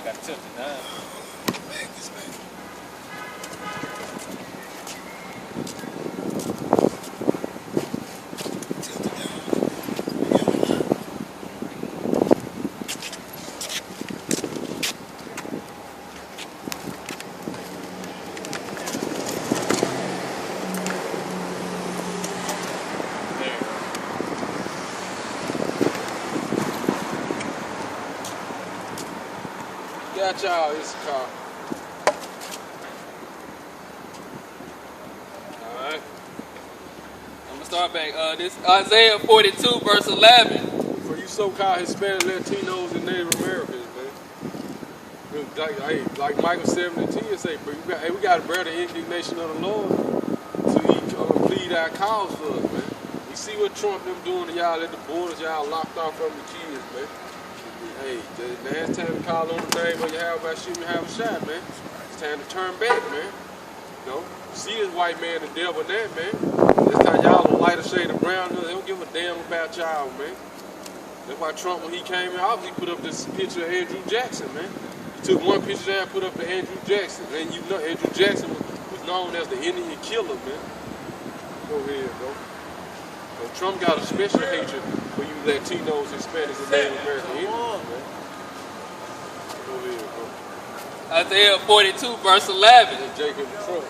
got tilted down. Got y'all, it's a car. Alright. I'm gonna start back. This Isaiah 42, verse 11. For you so-called Hispanic, Latinos, and Native Americans, man. Like Michael 7:10 say, but we got to bear the indignation of the Lord to he plead our cause for us, man. We see what Trump them doing to y'all at the borders, y'all locked off from the kids, man. Hey, now it's time to call on the name of you have about shooting, have a shot, man. It's time to turn back, man. You know, see this white man the devil now, man. This time y'all a lighter shade of brown, they don't give a damn about y'all, man. That's why Trump, when he came in office, he put up this picture of Andrew Jackson, man. He took one picture down, put up the Andrew Jackson. And you know, Andrew Jackson was known as the Indian killer, man. Go ahead, bro. So Trump got a special hatred for you Latinos, Hispanics, and Native American Indians, man. Go ahead, bro. Isaiah 42, verse 11. That's Jacob Trump. Yeah,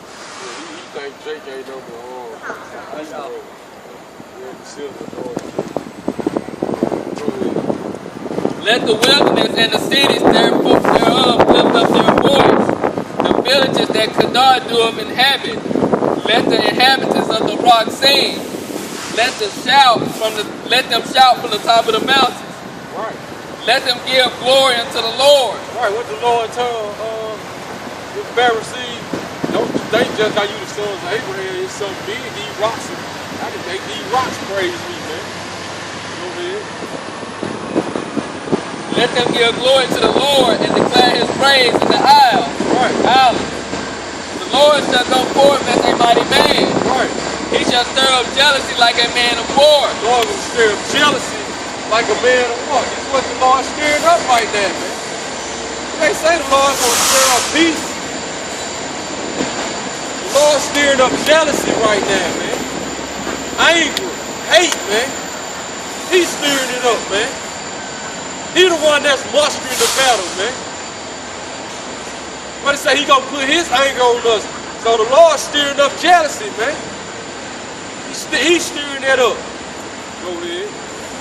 he think Jake ain't no more. Let the wilderness and the cities thereof lift up their voice. The villages that Kedar doeth inhabit. Let the inhabitants of the rock sing. Let them shout from the top of the mountains. Right. Let them give glory unto the Lord. Right. What the Lord told the Pharisees, don't think just how you the sons of Abraham is so big. These rocks, I can make these rocks praise me, man. Go ahead. Let them give glory to the Lord and declare his praise in the isles. Right. Islands. The Lord shall go forth as a mighty man. Right. He shall stir up jealousy like a man of war. The Lord will stir up jealousy like a man of war. This is what the Lord stirred up right there, man. They say the Lord's going to stir up peace. The Lord's stirring up jealousy right now, man. Anger, hate, man. He's stirring it up, man. He the one that's mustering the battle, man. What it say? He gonna put his anger on us. So the Lord's stirring up jealousy, man. He's stirring that up. Go ahead.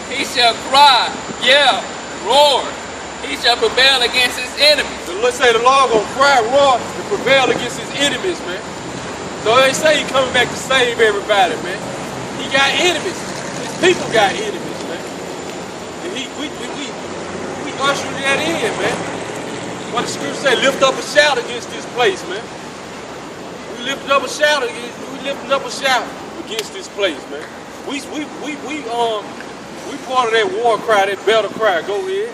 He shall cry, yell, roar. He shall prevail against his enemies. So let's say the Lord gonna cry, roar, and prevail against his enemies, man. So they say he coming back to save everybody, man. He got enemies. His people got enemies, man. And we usher that in, man. What the scripture say, lift up a shout against this place, man. We lifting up a shout against this place, man. We part of that war cry, that battle cry. Go ahead.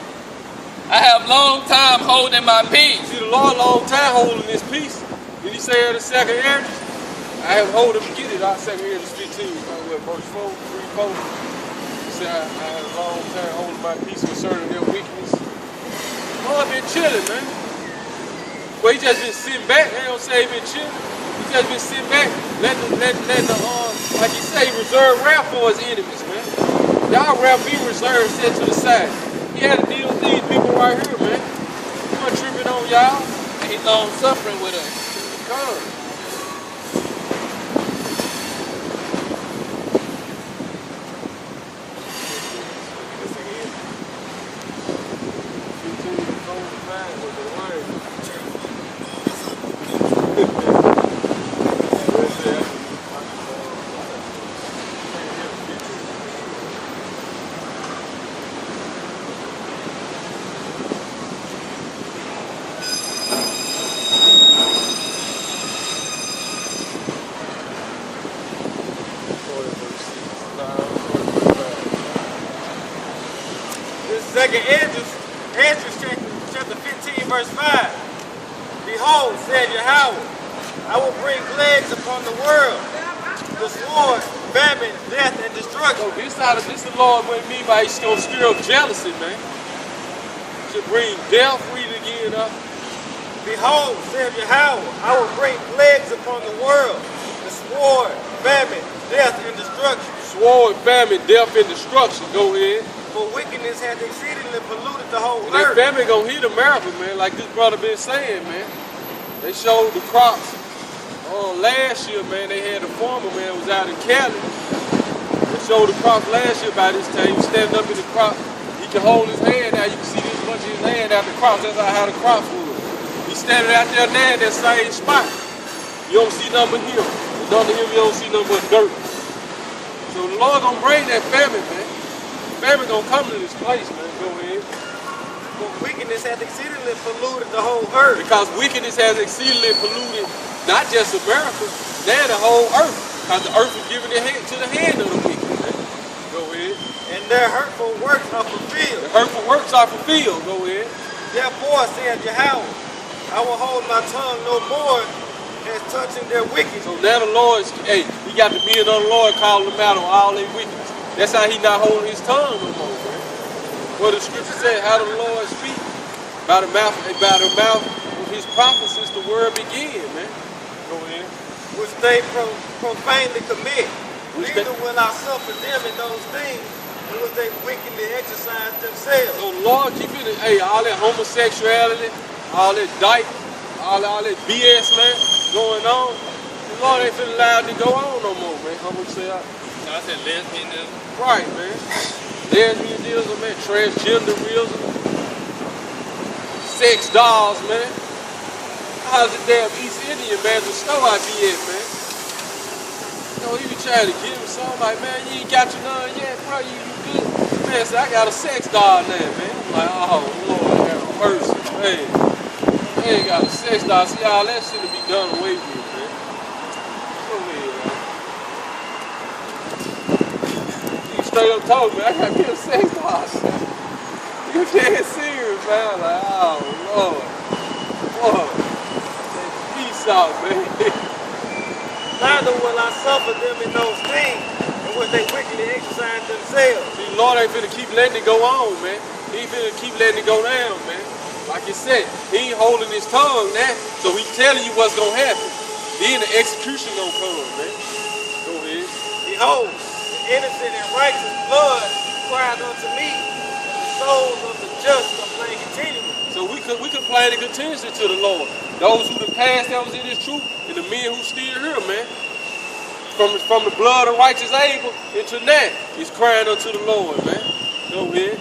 I have long time holding my peace. See the Lord long time holding his peace. Did he say in the second Ezra? I have hold him, get it out, second Ezra 15, verse 4, 3, 4. He said, I have a long time holding my peace concerning their weakness. The Lord been chilling, man. Well, he just been sitting back. They don't say he been chilling. He just been sitting back, letting the like he say, reserve wrath for his enemies, man. Y'all wrath be reserved, set to the side. He had to deal with these people right here, man. He wasn't tripping on y'all. And he's long suffering with us. Come. Second Ezra chapter 15, verse 5. Behold, said Yahweh, I will bring plagues upon the world, the sword, famine, death, and destruction. So this the Lord what he mean by he's gonna stir up jealousy, man. Should bring death, we again up. Behold, saith Yahweh, I will bring plagues upon the world, the sword, famine, death, and destruction. Sword, famine, death, and destruction. Go ahead. For wickedness hath exceedingly polluted the whole And that earth. famine gonna hit America, man, like this brother been saying, man. They showed the crops. Last year, man, they had a farmer, man, was out in Cali. They showed the crops last year by this time. He was standing up in the crop. He can hold his hand out. You can see this much of his hand out the crops. That's how the crops were. He's standing out there now in that same spot. You don't see nothing but him. And under him, you don't see nothing but dirt. So the Lord gonna bring that famine, man. Famine gonna come to this place, man. Go ahead. For wickedness hath exceedingly polluted the whole earth. Because wickedness has exceedingly polluted not just America, now the whole earth. Because the earth is given to the hand of the wicked, man. Go ahead. And their hurtful works are fulfilled. The hurtful works are fulfilled. Go ahead. Therefore saith Yahweh, I will hold my tongue no more as touching their wickedness. So now the Lord, he got the men of the Lord calling them out on all their wickedness. That's how he not holding his tongue no more, man. What the scripture said, how the Lord speak. By the mouth of his prophets since the word began, man. Go ahead. Which they profanely commit. Neither will I suffer them in those things in which they wickedly exercise themselves. So the Lord keep it, all that homosexuality, all that dyke, all that BS, man, going on. The Lord ain't finna allow it to go on no more, man. Homosexuality. No, I said lesbianism. Right, man. Lesbianism, man. Transgenderism. Sex dolls, man. How's the damn East Indian, man, the store I be at, man? You know, he be trying to get him something like, man, you ain't got your none yet, bro, you good. Man, so I got a sex doll now, man. I'm like, oh, Lord, have mercy, man. I ain't got a sex doll. See, all that shit to be done away with, man. Go ahead, man. He straight up told me, I gotta get a sex doll, shit. You dead serious, man. I'm like, oh, Lord. Lord. Peace out, man. Neither will I suffer them in those things in which they wickedly exercise themselves. See, the Lord ain't finna keep letting it go on, man. He ain't finna keep letting it go down, man. Like you said, he ain't holding his tongue now, so he's telling you what's gonna happen. Then the execution gonna come, man. Go ahead. Behold, the innocent and righteous blood cried unto me, and the souls of the just complain continually. So we complain continuously to the Lord. Those who the past that was in his truth, and the men who still here, man. From the blood of righteous Abel into that, he's crying unto the Lord, man. Go ahead.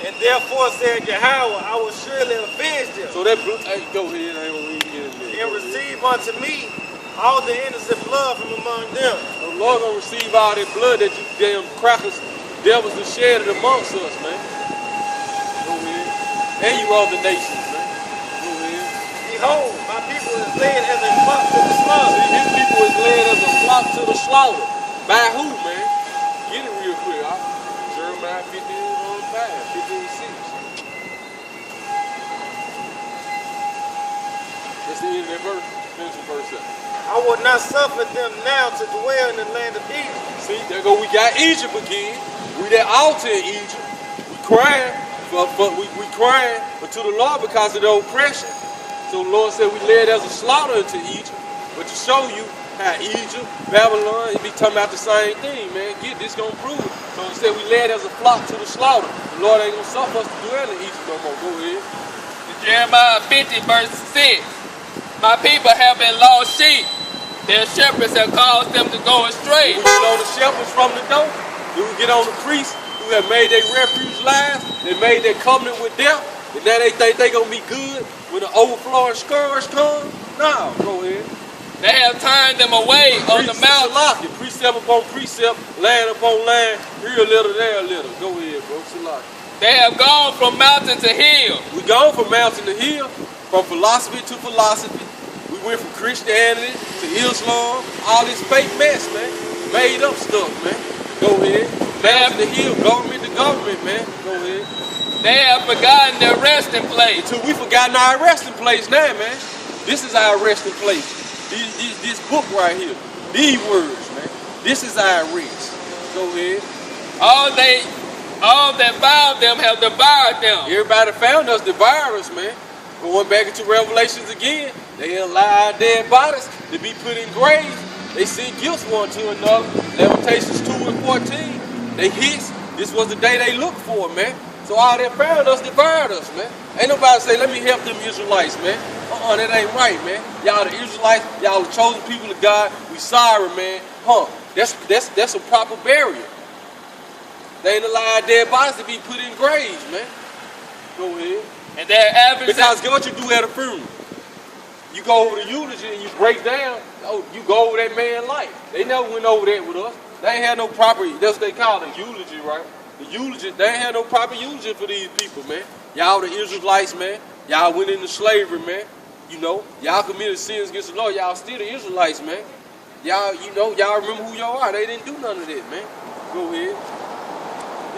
And therefore said Yahweh, I will surely avenge them. So that go ahead, I ain't gonna read it in there. And receive unto me all the innocent blood from among them. The Lord gonna receive all that blood that you damn crackers, devils, have shed it amongst us, man. Go ahead. And you other nations, man. Go ahead. Behold, my people is led as a flock to the slaughter. See, his people is led as a flock to the slaughter. By who, man? Get it real quick. Jeremiah 15:5, 15:6. That's the end of that verse. Finish the verse up. I will not suffer them now to dwell in the land of Egypt. See, there go, we got Egypt again. We that altar in Egypt. We crying, we crying unto the Lord because of the oppression. So the Lord said we led as a slaughter into Egypt. But to show you how Egypt, Babylon, it be talking about the same thing, man. Get this gonna prove it. So he said we led as a flock to the slaughter. The Lord ain't gonna suffer us to dwell in Egypt no more. Go ahead. Jeremiah 50 verse 6. My people have been lost sheep. Their shepherds have caused them to go astray. We get on the shepherds from the door. Then we get on the priests who have made their refuge lives. They made their covenant with death. And now they think they gonna be good when the overflowing scourge come. No, go ahead. They have turned them away on the mountain. Precept upon precept, line upon line, here a little, there a little. Go ahead, bro. Salaki. They have gone from mountain to hill. We gone from mountain to hill, from philosophy to philosophy. We went from Christianity to Islam, all this fake mess, man. Made up stuff, man. Go ahead. Mountain to hill, government to government, man. Go ahead. They have forgotten their resting place. Until we forgotten our resting place now, man. This is our resting place. This book right here. These words, man. This is our rest. Go ahead. All they All that found them have devoured them. Everybody found us, devoured us, man. Going back into Revelations again, they allow dead bodies to be put in graves. They send gifts one to another. Lamentations 2 and 14. They hits. This was the day they looked for, man. So all that found us, devoured us, man. Ain't nobody say, let me help them Israelites, man. That ain't right, man. Y'all the Israelites, y'all the chosen people of God. We sorry, man. That's a proper burial. They ain't allowed dead bodies to be put in graves, man. Go ahead. And their adversaries. Because get what you do at a funeral. You go over the eulogy and you break down. Oh, you go over that man's life. They never went over that with us. They ain't had no proper. That's what they call it, eulogy, right? The eulogy. They ain't had no proper eulogy for these people, man. Y'all the Israelites, man. Y'all went into slavery, man. You know, y'all committed sins against the Lord. Y'all still the Israelites, man. Y'all, y'all remember who y'all are. They didn't do none of that, man. Go ahead.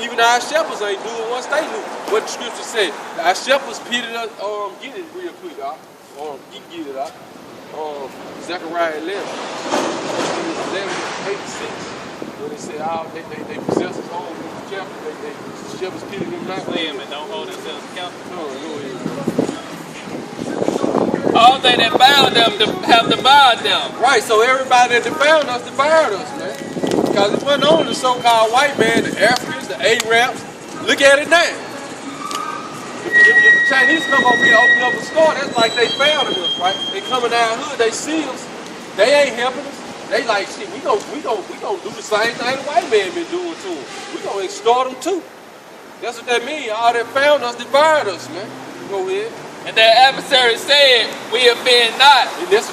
Even our shepherds ain't doing once they knew what the scripture said. Our shepherds pitied us. Get it real quick, you can get it out. Zechariah 11, 86. When they said, they possess his own chapter. The shepherds pitied them not. Slim and don't hold themselves accountable. Go ahead. All they that bound them have devoured them. Right, so everybody that devoured us, man. Because it wasn't only the so-called white man, the Africans, the Arabs. Look at it now. If the Chinese come over here and open up a store, that's like they found us, right? They coming down hood, they see us. They ain't helping us. They like, shit, we gonna do the same thing the white man been doing to them. We gonna extort them too. That's what that means. All that found us, devoured us, man. Go ahead. And their adversaries said, we offend not. And this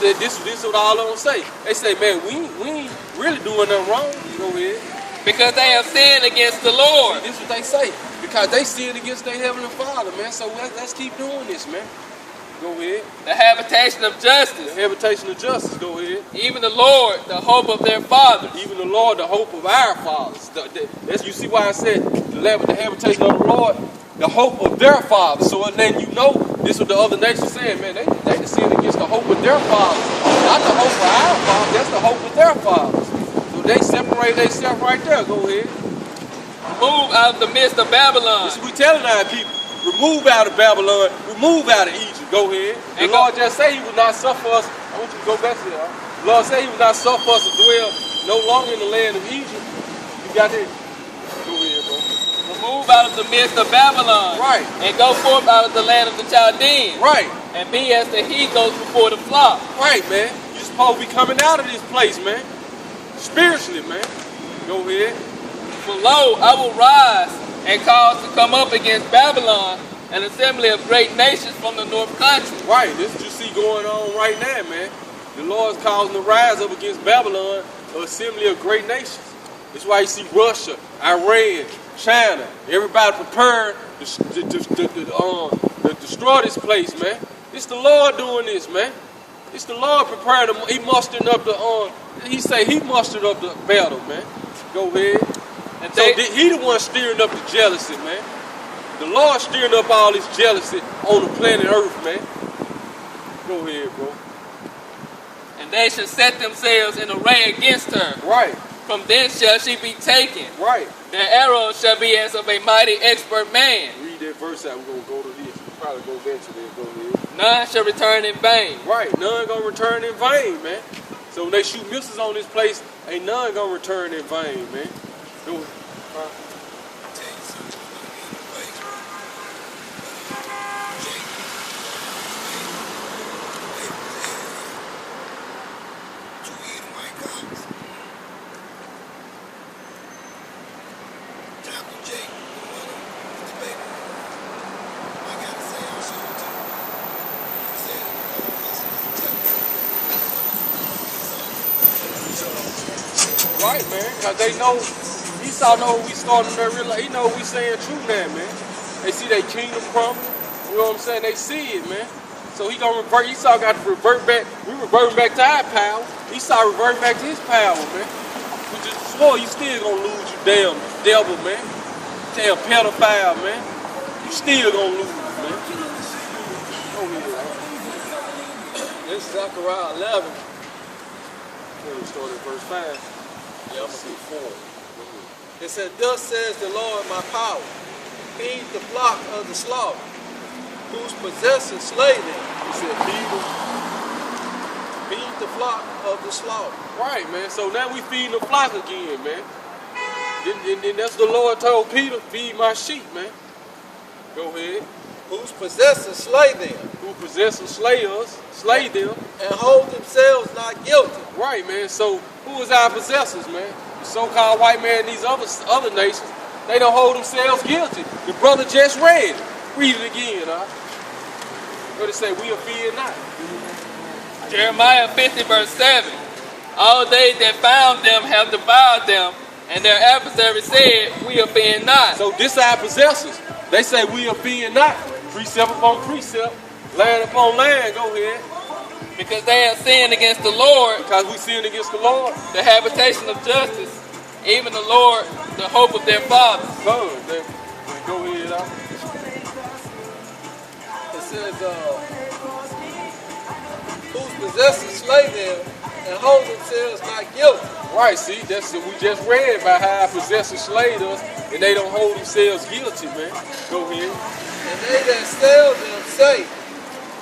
what all of them say. They say, man, we ain't really doing nothing wrong. Go ahead. Because they have sinned against the Lord. See, this is what they say. Because they sinned against their heavenly Father, man. So let's keep doing this, man. Go ahead. The habitation of justice. The habitation of justice. Go ahead. Even the Lord, the hope of their fathers. Even the Lord, the hope of our fathers. You see why I said the habitation of the Lord, the hope of their fathers. So then this is what the other nations saying, man. They sinned against the hope of their fathers. Not the hope of our fathers. That's the hope of their fathers. So they separate themselves right there. Go ahead. Remove out of the midst of Babylon. This is what we telling our people. Remove out of Babylon. Remove out of Egypt. Go ahead. The Lord just say he would not suffer us. I want you to go back to that. The Lord say he would not suffer us to dwell no longer in the land of Egypt. You got that? Go ahead, bro. Remove out of the midst of Babylon. Right. And go forth out of the land of the Chaldeans. Right. And be as the he goes before the flock. Right, man. You're supposed to be coming out of this place, man. Spiritually, man. Go ahead. For lo, I will rise and cause to come up against Babylon an assembly of great nations from the north country. Right, this is what you see going on right now, man. The Lord's causing to rise up against Babylon, an assembly of great nations. That's why you see Russia, Iran, China, everybody prepared to destroy this place, man. It's the Lord doing this, man. It's the Lord preparing them. He mustering up he say he mustered up the battle, man. Go ahead. And so he the one steering up the jealousy, man. The Lord steering up all this jealousy on the planet Earth, man. Go ahead, bro. And they shall set themselves in array against her. Right. From thence shall she be taken. Right. Their arrows shall be as of a mighty expert man. Read that verse out. We're going to go to this. We'll probably go back to that. Go ahead. None shall return in vain. Right. None going to return in vain, man. So when they shoot missiles on this place, ain't none going to return in vain, man. Go ahead. Right, man, because they know, Esau know we starting there real, he know we saying true now, man. They see their kingdom crumble, you know what I'm saying? They see it, man. So he gonna revert, Esau got to revert back, we reverting back to our power. Esau reverting back to his power, man. We just swore you still gonna lose, you damn devil, man. Damn pedophile, man. You still gonna lose, man. Oh, yeah. This is Zechariah 11. We started verse 5. Yeah, I'm going to see 4. It said, thus says the Lord my power, feed the flock of the slaughter, whose possessors slay them. He said, Feed the flock of the slaughter. right, man. So now we feeding the flock again, man. Then that's the Lord told Peter, feed my sheep, man. Go ahead. Whose possessors slay them, Who possess and slay them. and hold themselves not guilty. Right, man. So who is our possessors, man? The so-called white man and these other nations, they don't hold themselves guilty. The brother just read it. Read it again, huh? What it say? We are fear not. Jeremiah 50 verse 7. All they that found them have devoured them, and their adversary said, we offend not. So this our possessors. They say we are fear not. Precept upon precept, land upon land. Go ahead. Because they have sinned against the Lord, Because we sinned against the Lord. the habitation of justice, even the Lord, the hope of their fathers. Good. Then go ahead, huh? It says, whose possessors slay them, and hold themselves not guilty. Right, see, that's we just read about how our possessors slayed us, and they don't hold themselves guilty, man. Go ahead. And they that sell them say,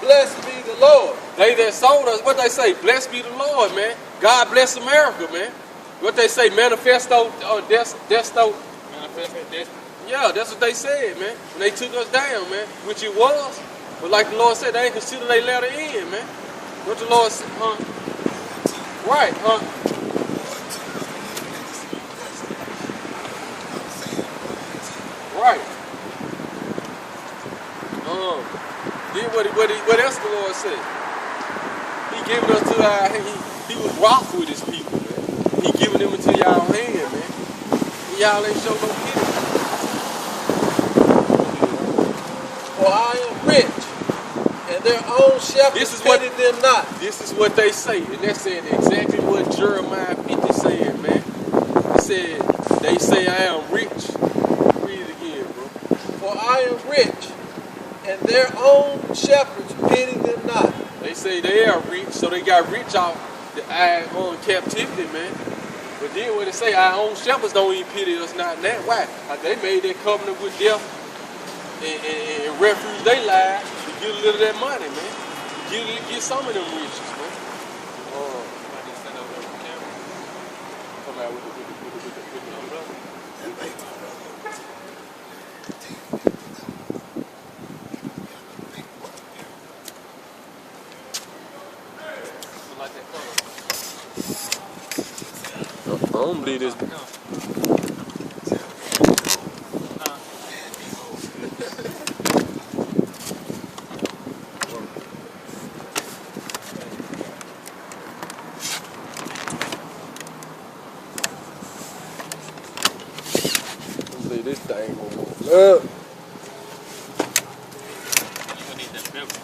blessed be the Lord. They that sold us, what they say? Blessed be the Lord, man. God bless America, man. What they say? Manifesto, desto. Yeah, that's what they said, man. When they took us down, man, which it was. But like the Lord said, they ain't consider they letter in, man. What the Lord said, huh? Right, huh? Right. Then what else the Lord said? He giving us to our he was wroth with his people, man. He giving them into y'all hand, man. And y'all ain't show no pity. For I am rich, and their own shepherds pity them not. This is what they say, and they're saying exactly what Jeremiah 50 saying, man. He said, they say I am rich. Read it again, bro. For I am rich, and their own shepherds pity them not. They say they are rich, so they got rich off our own captivity, man. But then when they say our own shepherds don't even pity us not that, why? They made that covenant with death and refuge their lives to get a little of that money, man. Get some of them riches, man. Come out with the umbrella. Like that color. I don't believe this. This thing gonna up. You gonna need that pepper.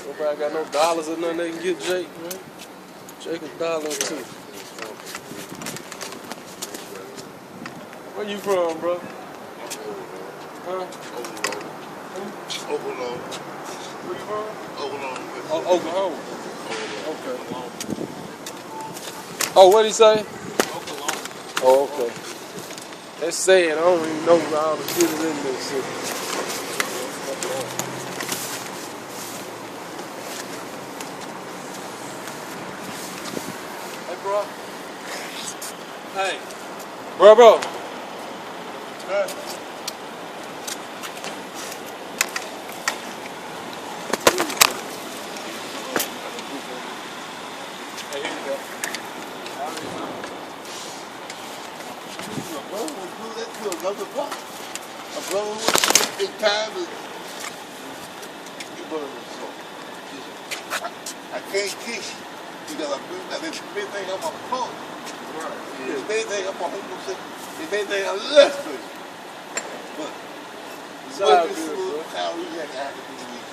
Nobody got no dollars or nothing they can get Jake, man. Jake a dollar or two. Where you from, bro? Huh? Oklahoma. Where you from? Oklahoma. Oh, Oklahoma. Okay. Oh, what'd he say? Oh, okay. That's sad. I don't even know all the cities in this city. Hey, bro. Hey. Bro. Huh? Hey, here you go. Another block. A brother in time is your brother was so. I can't teach because I've been everything on my phone. Right. There's anything up on home, there's anything I left for you. But It's What all this good, little bro. town we had to have to do these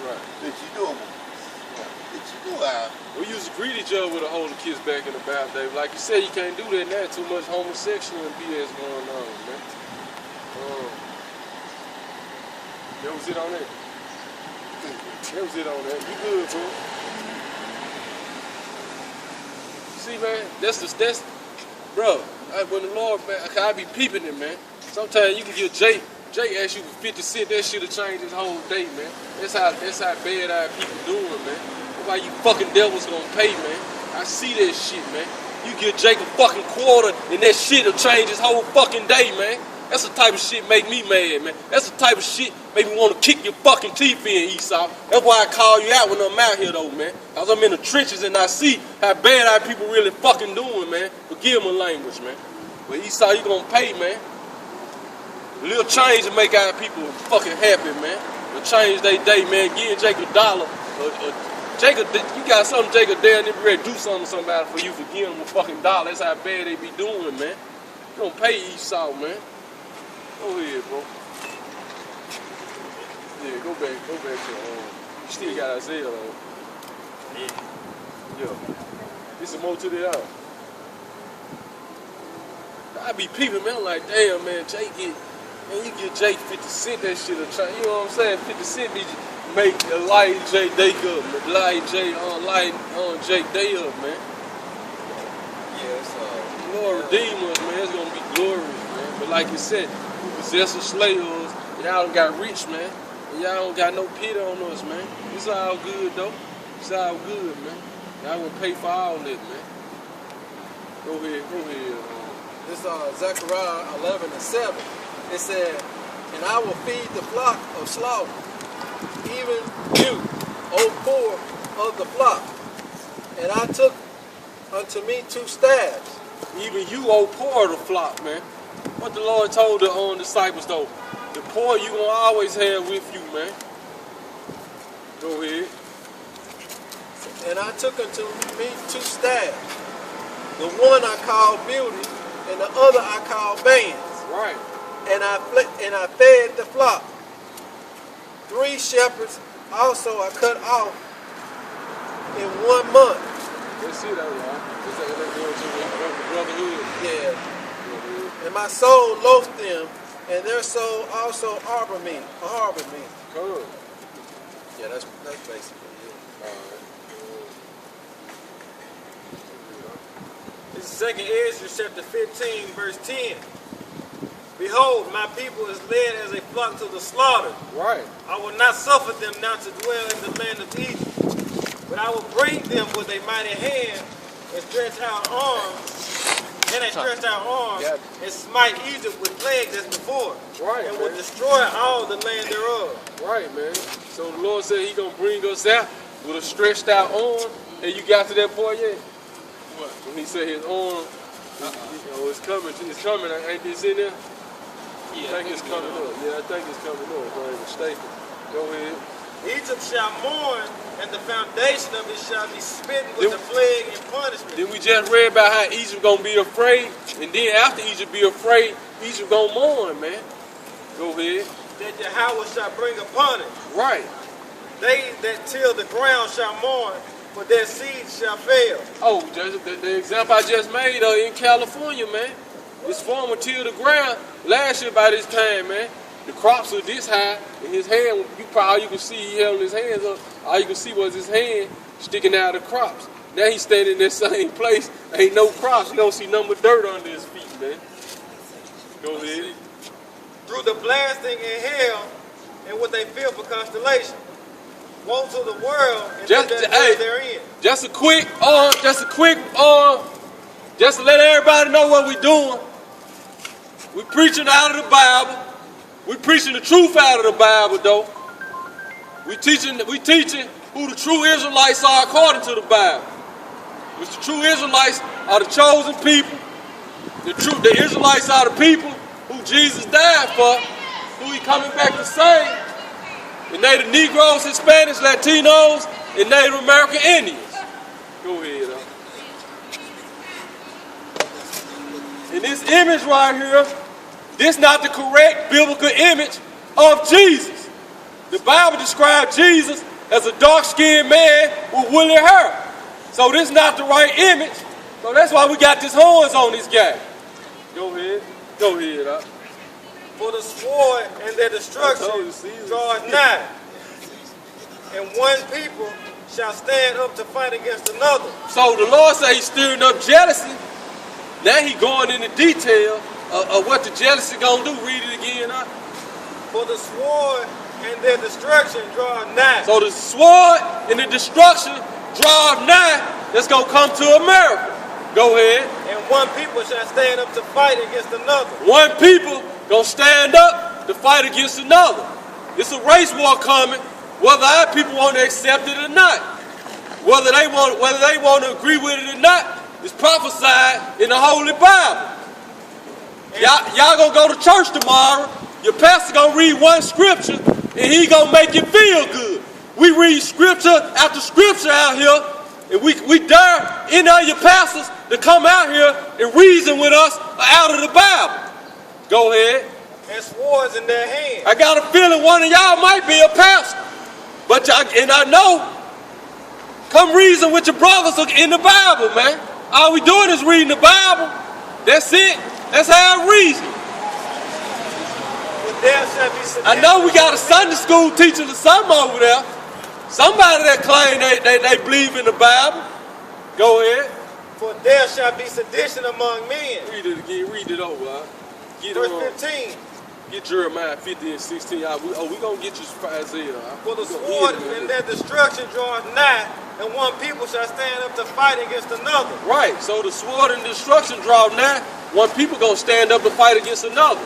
Right. that you know about. That you know how. We used to greet each other with a hold the kiss back in the bath, Dave. Like you said, you can't do that now. Too much homosexual and BS going on, man. That was it on that. That was it on that. You good, bro. See, man, that's bro. When the Lord, man, I be peeping it, man. Sometimes you can get Jay ask you for 50 cents, that shit'll change his whole day, man. That's how bad people doing, man. That's why you fucking devils gonna pay, man. I see that shit, man. You give Jake a fucking quarter and that shit'll change his whole fucking day, man. That's the type of shit make me mad, man. That's the type of shit make me want to kick your fucking teeth in, Esau. That's why I call you out when I'm out here, though, man. Cause I'm in the trenches and I see how bad our people really fucking doing, man. Forgive my language, man. But Esau, you gonna pay, man. A little change to make our people fucking happy, man. To change their day, man. Give Jake $1. Jacob, you got something, Jacob, there and they be ready to do something to somebody for you for giving them a fucking $1. That's how bad they be doing, man. You gonna pay Esau, man. Go ahead, bro. Yeah, go back to you still got Isaiah though. Yeah. This is more to the out. I be peeping, man. I'm like, damn, man, you get Jake 50 cent, that shit will change. You know what I'm saying? 50 cent be make a light Jake day up, light Jake day up, man. Yes, Lord redeem us, man. It's gonna be glorious, man. But like you said, possessive slaves, y'all done got rich, man. And y'all don't got no pity on us, man. It's all good, though. It's all good, man. Y'all gonna pay for all that, man. Go ahead. This Zechariah 11:7. It said, "And I will feed the flock of slaughter, even you, O poor of the flock. And I took unto me 2 staffs." Even you, oh poor of the flock, man. What the Lord told the disciples, though. The poor you gonna always have with you, man. Go ahead. "And I took unto me 2 staffs. The one I call beauty, and the other I call bands. Right. And I fed the flock. 3 shepherds also I cut off in 1 month." That's it, y'all. That's going to the brotherhood. Yeah. "And my soul loathed them, and their soul also harbored me." Come. Yeah, that's basically it. This is 2 Ezra chapter 15, verse 10. "Behold, my people is led as a flock to the slaughter. Right. I will not suffer them now to dwell in the land of Egypt, but I will break them with a mighty hand and stretch out arms, and smite Egypt with plagues as before, Right, and will man. destroy all the land thereof." Right, man. So the Lord said he gonna bring us out with a stretched out arm. And you got to that point yet? What? When he said his arm, it's coming. Ain't this in there? Yeah, I think it's coming up. Yeah, I think it's coming up, if I ain't mistaken. Go ahead. "Egypt shall mourn, and the foundation of it shall be smitten with the plague and punishment." Then we just read about how Egypt gonna be afraid, and then after Egypt be afraid, Egypt gonna mourn, man. Go ahead. "That Yahweh shall bring upon it. Right. They that till the ground shall mourn, for their seed shall fail." Oh, the example I just made in California, man. This farmer tilled the ground last year by this time, man. The crops are this high, and his hand, all you can see, he held his hands up. All you can see was his hand sticking out of the crops. Now he's standing in that same place. Ain't no crops. You don't see nothing but dirt under his feet, man. Go ahead. "Through the blasting in hell, and with a fearful constellation. Woe to the world, and Just- them that hey. dwell therein." Just to let everybody know what we doing. We preaching out of the Bible. We preaching the truth out of the Bible, though. We teaching who the true Israelites are according to the Bible. Which the true Israelites are the chosen people. The Israelites are the people who Jesus died for, who he coming back to save. And they the Negroes, Hispanics, Latinos, and Native American Indians. Go ahead, And this image right here, this not the correct biblical image of Jesus. The Bible described Jesus as a dark-skinned man with woolly hair. So this is not the right image. So that's why we got these horns on this guy. Go ahead. Go ahead. For the sword and their destruction draweth nigh, and one people shall stand up to fight against another. So the Lord said he's stirring up jealousy. Now he going into detail of what the jealousy gonna do. Read it again. For the sword and their destruction draweth nigh. So the sword and the destruction draw nigh. That's gonna come to America. Go ahead. And one people shall stand up to fight against another. One people gonna stand up to fight against another. It's a race war coming, whether our people want to accept it or not. Whether they want to agree with it or not, it's prophesied in the Holy Bible. Y'all gonna go to church tomorrow. Your pastor gonna read one scripture and he gonna make you feel good. We read scripture after scripture out here, and we dare any of your pastors to come out here and reason with us out of the Bible. Go ahead. And swords in their hands. I got a feeling one of y'all might be a pastor. And I know, come reason with your brothers in the Bible, man. All we doing is reading the Bible. That's it. That's how I reason. I know we got a Sunday school teacher or something over there. Somebody that claim they believe in the Bible. Go ahead. For there shall be sedition among men. Read it again. Read it over. Verse 15. Get Jeremiah 50 and 16. We gonna get you Isaiah. For the sword and their destruction draweth nigh, and one people shall stand up to fight against another. Right. So the sword and destruction draw nigh. One people gonna stand up to fight against another.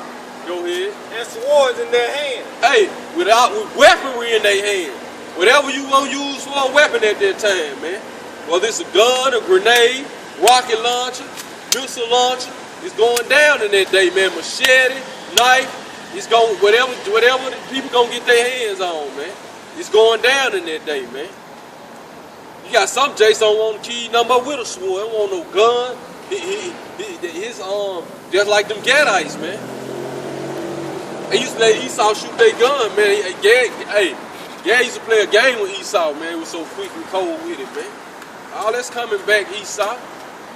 Go ahead. And swords in their hands. Hey, with weaponry in their hand. Whatever you gonna use for a weapon at that time, man. Whether it's a gun, a grenade, rocket launcher, missile launcher, it's going down in that day, man. Machete, knife, it's going whatever the people gonna get their hands on, man. It's going down in that day, man. You got some Jason don't want to kill number with a sword, don't want no gun. His just like them Gadites, man. They used to let Esau shoot their gun, man. Gad used to play a game with Esau, man. It was so quick and cold with it, man. All that's coming back, Esau.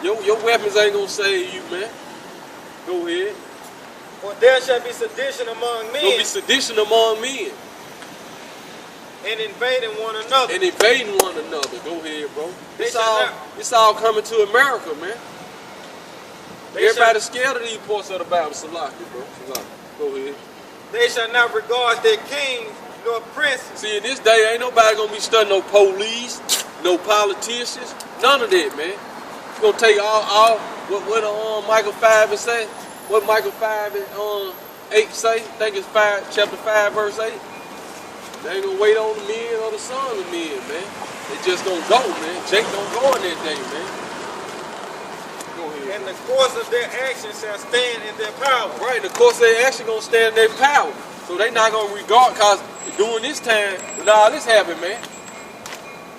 Your weapons ain't gonna save you, man. Go ahead. For there shall be sedition among men. Gonna be sedition among men. And invading one another. And invading one another. Go ahead, bro. It's all coming to America, man. Everybody's scared of these parts of the Bible. Salaki, bro. Salaki. Go ahead. They shall not regard their kings nor princes. See, in this day, ain't nobody gonna be studying no police, no politicians, none of that, man. It's gonna take all what Michael 5 and say. What Michael 5 and 8 say. I think it's chapter 5, verse 8. They ain't gonna wait on the men or the sons of men, man. They just gonna go, man. Jake gonna go in that day, man. Go ahead. And the course of their action shall stand in their power. Right, the course of their action gonna stand in their power. So they not gonna regard, cause during this time, when all this happened, man,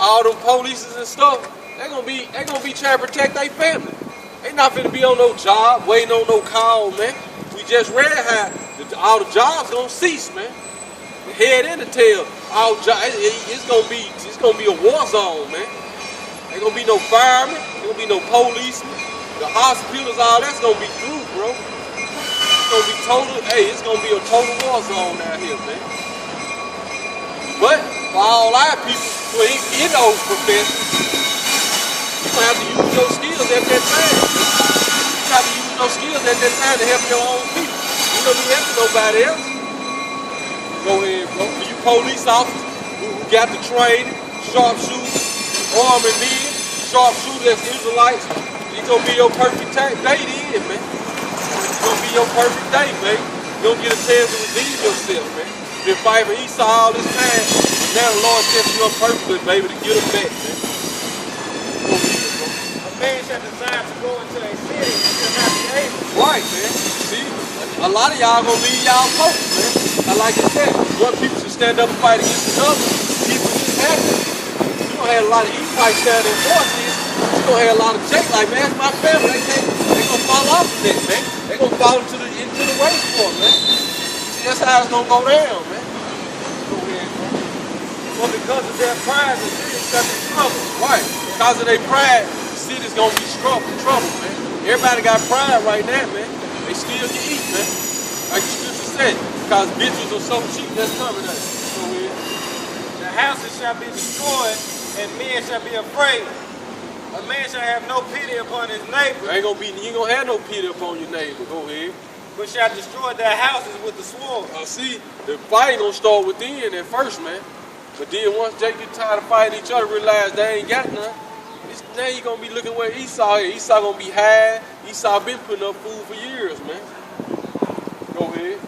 all them polices and stuff, they gonna be trying to protect their family. They not finna be on no job, waiting on no call, man. We just read how all the jobs gonna cease, man. Head and the tail, it's gonna be a war zone, man. Ain't gonna be no firemen, ain't gonna be no policemen. The hospitals, all that's gonna be through, bro. It's gonna be it's gonna be a total war zone out here, man. But for all our people who ain't in those professions, you gonna have to use your skills at that time. You have to use your skills at that time to help your own people. You don't be helping nobody else. Go ahead, bro. For you police officers who got the training, sharpshooters, army men, sharpshooters as Israelites, it's gonna be your perfect day then, man. It's gonna be your perfect day, man. You're gonna get a chance to redeem yourself, man. You've been fighting for Esau all this time. Now the Lord sets you up perfectly, baby, to get them back, man. Go ahead, bro. A man shall desire to go into a city and shall not be able. Right, man. See, a lot of y'all gonna leave y'all folks, man. Like I said, one people should stand up and fight against another. People just happen. You're gonna have a lot of E-fights down there forces. You're gonna have a lot of Jake like, man, it's my family. They gonna fall off of this, man. They gonna fall into the race war, man. See, That's how it's gonna go down, man. Go ahead, bro. For because of their pride, the city shall be troubled. Right. Because of their pride, the city's gonna be trouble, man. Everybody got pride right now, man. They still can eat, man. Like the scripture said, because bitches are so cheap, that's coming at it. Go ahead. The houses shall be destroyed, and men shall be afraid. A man shall have no pity upon his neighbor, You ain't gonna have no pity upon your neighbor. Go ahead. but shall destroy their houses with the sword. See, the fight gonna start within at first, man. But then once they get tired of fighting each other, realize they ain't got none. Now you gonna be looking where Esau is. Esau gonna be high. Esau been putting up food for years, man. Go ahead.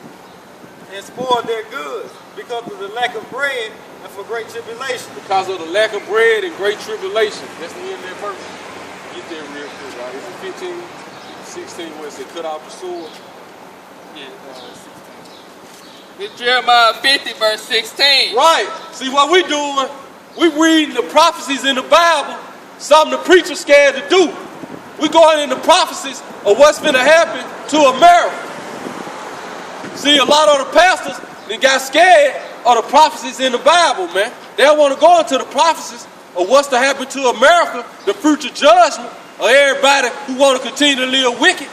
And spoil their goods because of the lack of bread and for great tribulation. Because of the lack of bread and great tribulation. That's the end of that verse. Get there real quick, right? Is it 15, 16 where it said cut off the sword? Yeah, 16. It's Jeremiah 50, verse 16. Right. See what we doing? We reading the prophecies in the Bible, something the preacher's scared to do. We going in the prophecies of what's finna happen to America. See, a lot of the pastors, they got scared of the prophecies in the Bible, man. They don't want to go into the prophecies of what's to happen to America, the future judgment of everybody who want to continue to live wicked.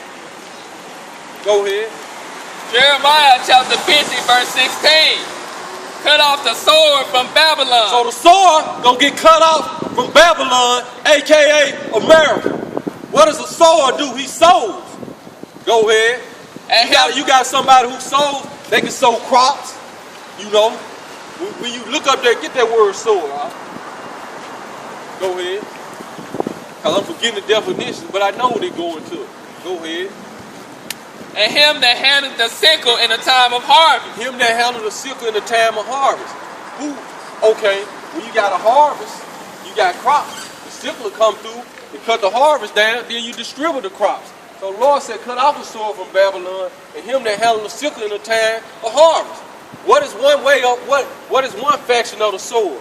Go ahead. Jeremiah chapter 50, verse 16. Cut off the sword from Babylon. So the sword gonna get cut off from Babylon, aka America. What does a sword do? He sows. Go ahead. And You got somebody who sows, they can sow crops, you know. When you look up there, get that word sword out. Go ahead. Because I'm forgetting the definition, but I know what they're going to. Go ahead. and him that handleth the sickle in the time of harvest. Him that handleth the sickle in the time of harvest. Who? Okay, when you got a harvest, you got crops. The sickle will come through and cut the harvest down, then you distribute the crops. So the Lord said, cut off the sword from Babylon, and him that handleth the sickle in the time of harvest. What is one way of what is one faction of the sword?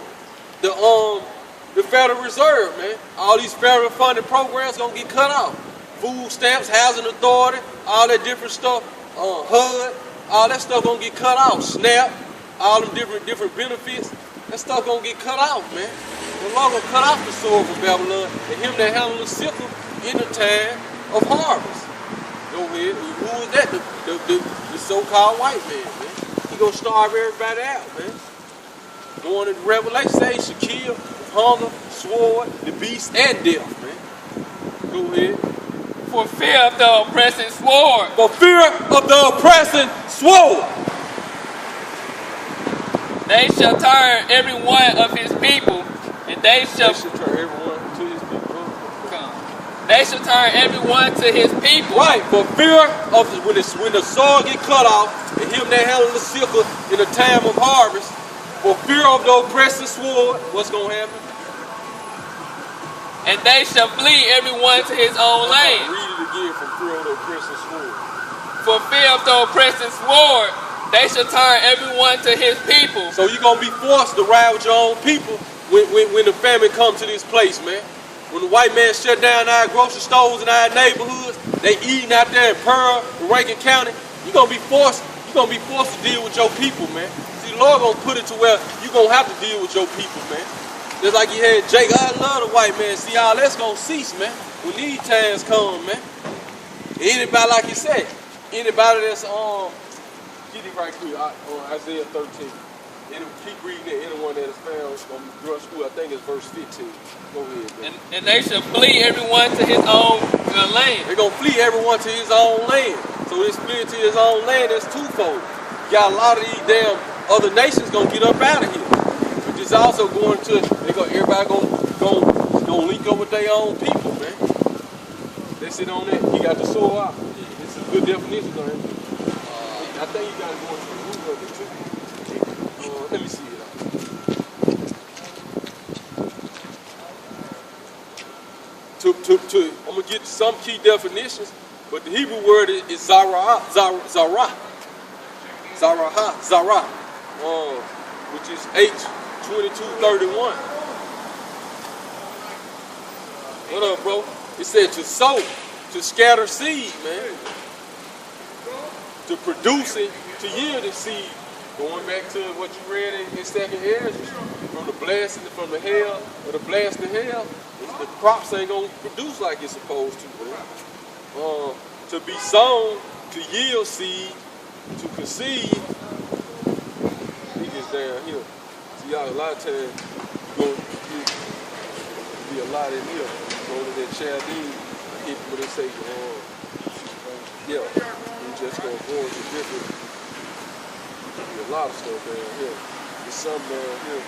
The Federal Reserve, man. All these federal funded programs gonna get cut off. Food stamps, housing authority, all that different stuff, HUD, all that stuff gonna get cut off. SNAP, all them different benefits, that stuff gonna get cut off, man. The Lord gonna cut off the sword from Babylon, and him that handleth the sickle in the time of harvest. Go ahead. Who is that? The so-called white man. He gonna starve everybody out, man. Going into Revelation, say he should kill with hunger, sword, the beast, and death, man. Go ahead. For fear of the oppressing sword. For fear of the oppressing sword. They shall turn every one of his people, and they shall turn everyone to his people. They shall turn everyone to his people. Right, for fear of when the sword get cut off, and him that handle the sickle in the time of harvest, for fear of the oppressing sword, what's gonna happen? And they shall flee everyone to his own land. Read it again, for fear of the oppressing sword. For fear of the oppressing sword, they shall turn everyone to his people. So you're gonna be forced to ride with your own people when the famine comes to this place, man. When the white man shut down our grocery stores in our neighborhoods, they eating out there in Pearl, Rankin County, you're gonna be forced to deal with your people, man. See, the Lord gonna put it to where you're gonna have to deal with your people, man. Just like you had Jake, I love the white man. See, all that's gonna cease, man. When these times come, man. Anybody, like you said, anybody that's get it right quick, Isaiah 13. Keep reading it. Anyone that is found from drug school, I think it's verse 15. Go ahead, man. And they shall flee everyone to his own land. They're gonna flee everyone to his own land. So this flee to his own land is twofold. You got a lot of these damn other nations gonna get up out of here. But it's also going to everybody gonna link up with their own people, man. They sit on that. You got the sword out. It's a good definition of it. I think you gotta go into the root of it too. Let me see it. I'm gonna get some key definitions, but the Hebrew word is zarah, which is H2231. What up, bro? It said to sow, to scatter seed, man. to producing, to yielding seed. Going back to what you read in second Ezra, from the blessing, from the hail, or the blast to hell, the crops ain't gonna produce like it's supposed to, man. To be sown, to yield seed, to conceive, niggas down here. See, y'all, a lot of times, be a lot in here. Go to that Chaldean, I hit what they say, yeah, we just gonna go into different. A lot of stuff down here. There's some down here.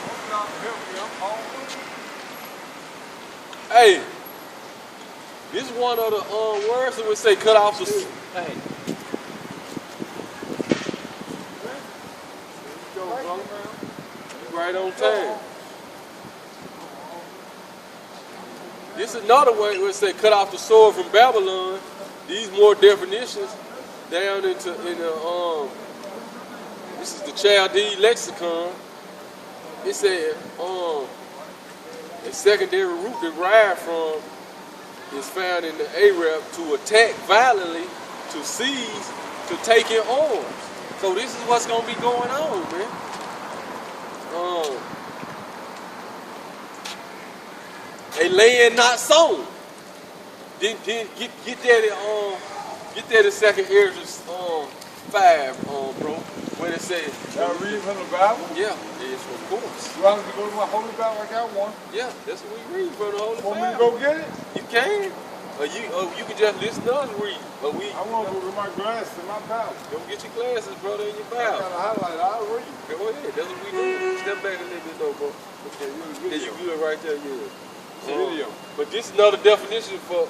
Hey, this is one of the words that would say cut off the. Hey. There you go, bro. You right on time. This is another way it would say cut off the sword from Babylon. These more definitions down in the this is the Chaldean lexicon. It said, a secondary root derived from is found in the Arab to attack violently, to seize, to take in arms. So this is what's gonna be going on, man. A land not sown. Then get that in second Ezra 5, bro. When it says, y'all reading from the Bible? Yeah, yes, of course. You want me to go to my Holy Bible? I got one. Yeah, that's what we read from the Holy Bible. Want me to go get it? You can. Or you can just listen to us read. But I want to go get my glasses and my Bible. Go get your glasses, brother, in your Bible. I got a highlight. I'll read. Go ahead. That's what we do. Step back a little bit, though, bro. Okay, you good right there, yeah. Video. But this is another definition for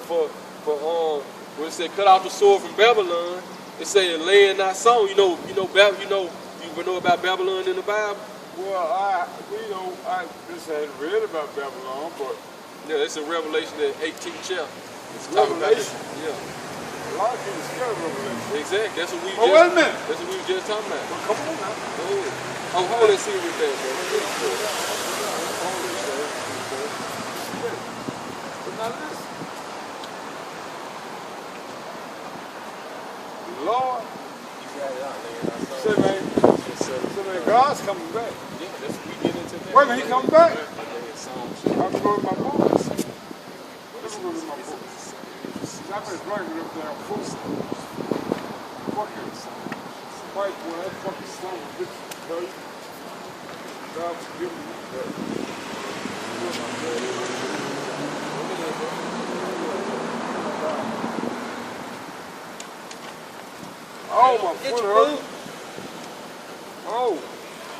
when it said cut off the sword from Babylon. It say a land not sown. You know about Babylon in the Bible? Well, I just had read about Babylon, but yeah, it's in Revelation, the 18th chapter. It's Revelation. Yeah. A lot of people scared of Revelation. Exactly. That's what we. Oh, wait a minute. That's what we were just talking about. Well, come on now. Go ahead. Oh, hold on. Let's see with that, bro. But now listen. Lord, say, man, God's coming back. Yeah, that's what we get into that. Wait a minute, he coming back? I I have to go to my books. Let me go to my books. I've been drinking up there food. Fucking white boy, that fucking son of a bitch, buddy. God forgive me. Oh, my foot hurt. Oh.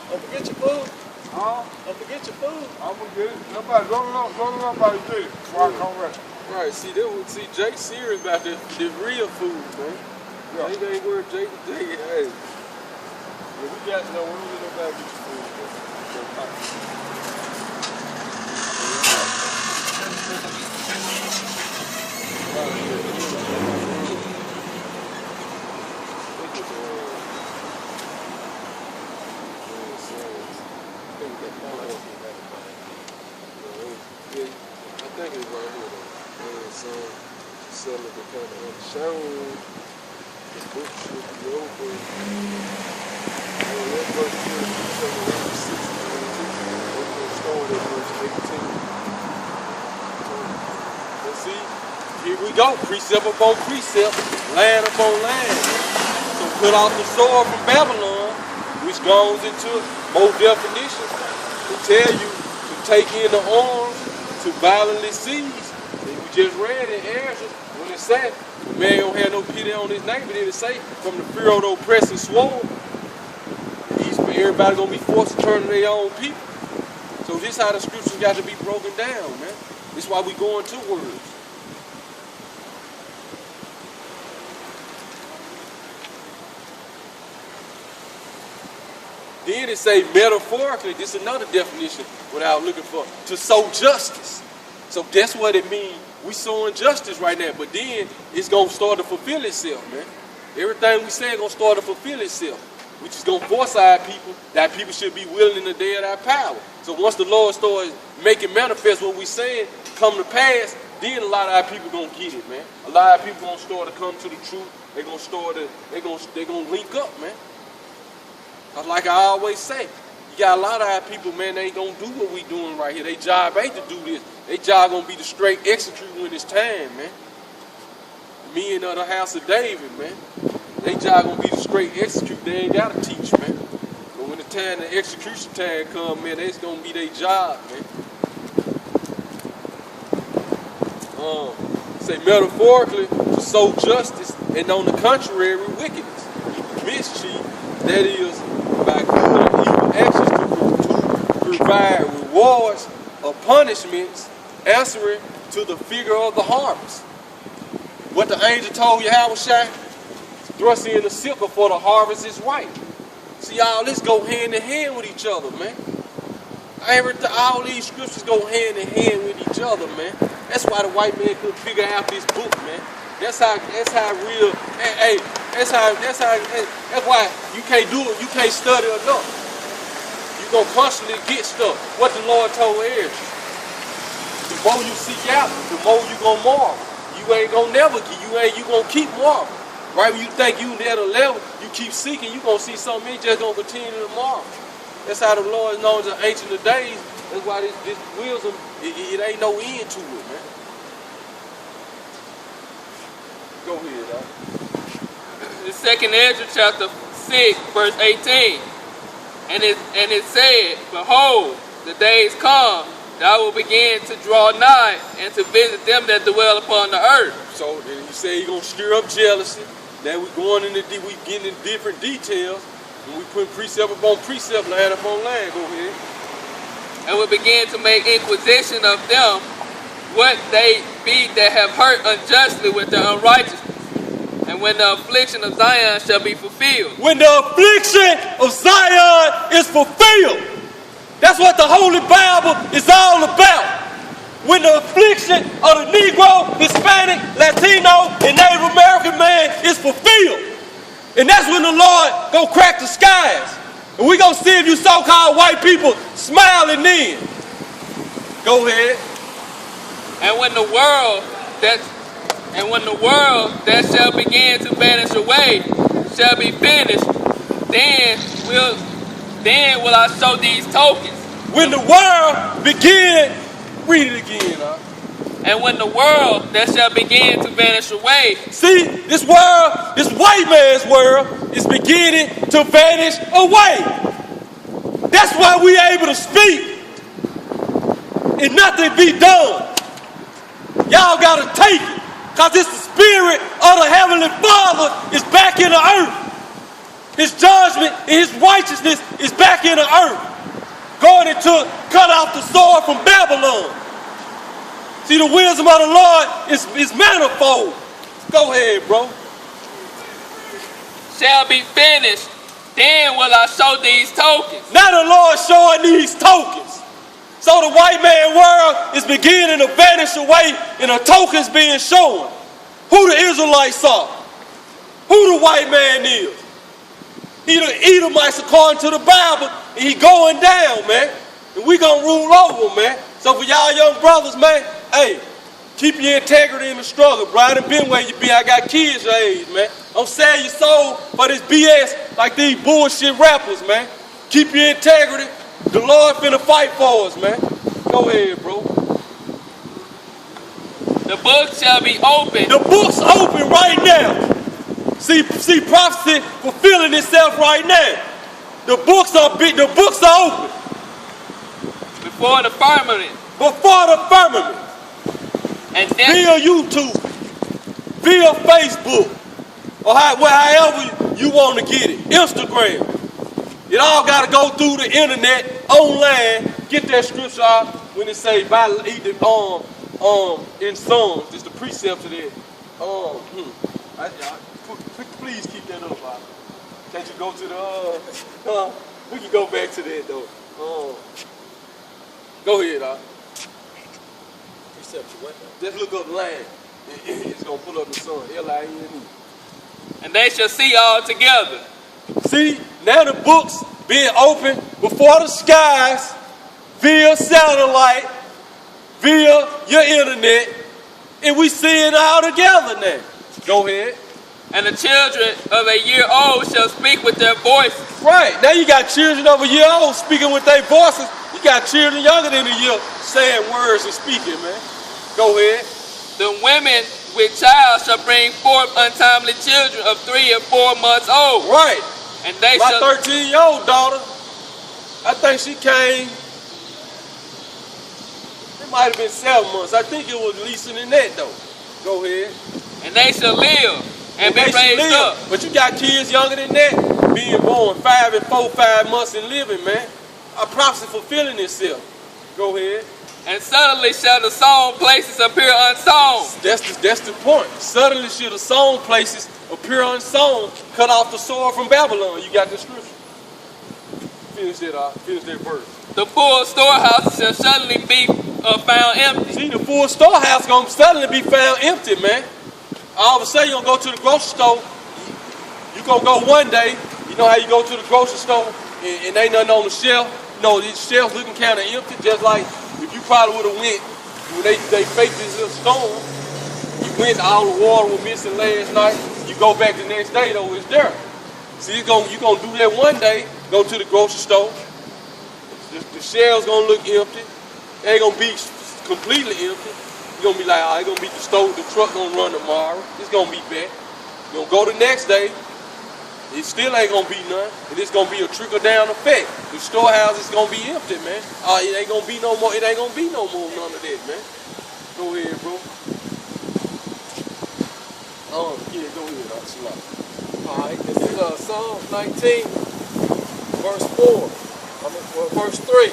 Don't forget your food. Huh? Don't forget your food. I'm gonna get it. Nobody, don't nobody get it before I come back. Right, see Jake serious about the real food, man. Yeah. Jake ain't worth Jake. Hey. Yeah, we got to know when we get about get your food, I think it's right here though. And some of the kind of shown. The book should be open. That verse here is 16. We're starting at verse 18. And see, here we go. Precept upon precept, line upon line. So put off the sword from Babylon, which goes into more definitions to tell you to take in the arms, to violently seize. And we just read in Ezra when it said, the man don't have no pity on his neighbor. Then it say, from the fear of the oppressed and swore, everybody gonna be forced to turn to their own people. So this is how the scriptures got to be broken down, man. This is why we go into words. Then it say metaphorically, this is another definition without looking for, to sow justice. So that's what it means. We sowing justice right now, but then it's going to start to fulfill itself, man. Everything we say is going to start to fulfill itself, which is going to force our people, that people should be willing in the day of our power. So once the Lord starts making manifest what we saying come to pass, then a lot of our people gonna get it, man. A lot of people gonna start to come to the truth. They gonna link up, man. Cause like I always say, you got a lot of our people, man, they ain't gonna do what we doing right here. They job ain't to do this. They job gonna be to straight execute when it's time, man. Me and the house of David, man. They job gonna be to straight execute. They ain't gotta teach, man. But when the time, the execution time come, man, that's gonna be their job, man. Say metaphorically, to sow justice, and on the contrary, wickedness. Mischief, that is, by doing evil actions to provide rewards or punishments, answering to the figure of the harvest. What the angel told Yahushua, thrust in the sickle for the harvest is white. See, all this go hand in hand with each other, man. All these scriptures go hand in hand with each other, man. That's why the white man couldn't figure out this book, man. That's real. Hey, that's why you can't do it. You can't study enough. You gonna constantly get stuff. What the Lord told Aaron. The more you seek out, the more you gonna marvel. You ain't gonna never get. You gonna keep marveling. Right when you think you at a level, you keep seeking. You gonna see something. You just gonna continue to marvel. That's how the Lord is known as the Ancient of Days. That's why this wisdom, it ain't no end to it, man. Go ahead, dog. The second Ezra chapter 6, verse 18. And it said, behold, the days come that I will begin to draw nigh and to visit them that dwell upon the earth. So then you say you're gonna stir up jealousy. Now we getting into different details. And we put precept upon precept, line upon line. Go ahead. And will begin to make inquisition of them what they be that have hurt unjustly with their unrighteousness. And when the affliction of Zion shall be fulfilled. When the affliction of Zion is fulfilled. That's what the Holy Bible is all about. When the affliction of the Negro, Hispanic, Latino, and Native American man is fulfilled. And that's when the Lord go crack the skies. And we gonna see if you so-called white people smiling then. Go ahead. And when the world that shall begin to vanish away shall be finished, then will I show these tokens. When the world begin, read it again, huh? And when the world that shall begin to vanish away. See, this world, this white man's world, is beginning to vanish away. That's why we able to speak and nothing be done. Y'all gotta take it, because it's the spirit of the Heavenly Father is back in the earth. His judgment and his righteousness is back in the earth. God had cut off the sword from Babylon. See, the wisdom of the Lord is manifold. Go ahead, bro. Shall be finished, then will I show these tokens. Now the Lord showing these tokens. So the white man world is beginning to vanish away and the tokens being shown. Who the Israelites are. Who the white man is. He the Edomites according to the Bible, and he going down, man. And we gonna rule over, man. So for y'all young brothers, man, hey, keep your integrity in the struggle, bro. I done been where you be. I got kids your age, man. Don't sell your soul for this BS like these bullshit rappers, man. Keep your integrity. The Lord finna fight for us, man. Go ahead, bro. The book shall be open. The book's open right now. See prophecy fulfilling itself right now. The books are open. Before the firmament. Before the firmament. And then via YouTube, via Facebook, or however you want to get it. Instagram. It all got to go through the internet, online. Get that scripture out when it say in Psalms. It's the precept of that. Please keep that up, Bob. Can't you go to the we can go back to that though. Go ahead, Doc. Just look up land. It's gonna pull up the sun. L-I-N-E. And they shall see all together. See, now the books being open before the skies, via satellite, via your internet, And we see it all together now. Go ahead. And the children of a year old shall speak with their voices. Right. Now you got children of a year old speaking with their voices. You got children younger than a year saying words and speaking, man. Go ahead. The women with child shall bring forth untimely children of 3 and 4 months old. Right. And they My shall 13-year-old daughter, I think she came, it might have been 7 months. I think it was least than that though. Go ahead. and they shall live and be they should raised live. up. But you got kids younger than that being born 5 and 4, 5 months and living, man. A prophecy fulfilling itself. Go ahead. And suddenly shall the sown places appear unsown. That's the point. Suddenly shall the sown places appear unsown, cut off the sword from Babylon. You got the scripture. Finish that verse. The full storehouse shall suddenly be found empty. See, the full storehouse gonna suddenly be found empty, man. All of a sudden, you're gonna go to the grocery store. You gonna go one day. You know how you go to the grocery store and ain't nothing on the shelf. You know, these shelves looking kind of empty, just like if you probably would have went when they faked this little storm. You went, all the water was missing last night. You go back the next day though, it's there. See, you gonna do that one day. Go to the grocery store. The shelves gonna look empty. They ain't gonna be completely empty. You're gonna be like, oh, it's gonna be the store, the truck gonna run tomorrow. It's gonna be back. You're gonna go the next day. It still ain't gonna be none. And it's gonna be a trickle down effect. The storehouse is gonna be empty, man. It ain't gonna be no more. It ain't gonna be no more none of that, man. Go ahead, bro. Yeah, go ahead, All right, this is Psalm 19, verse 4. Verse 3.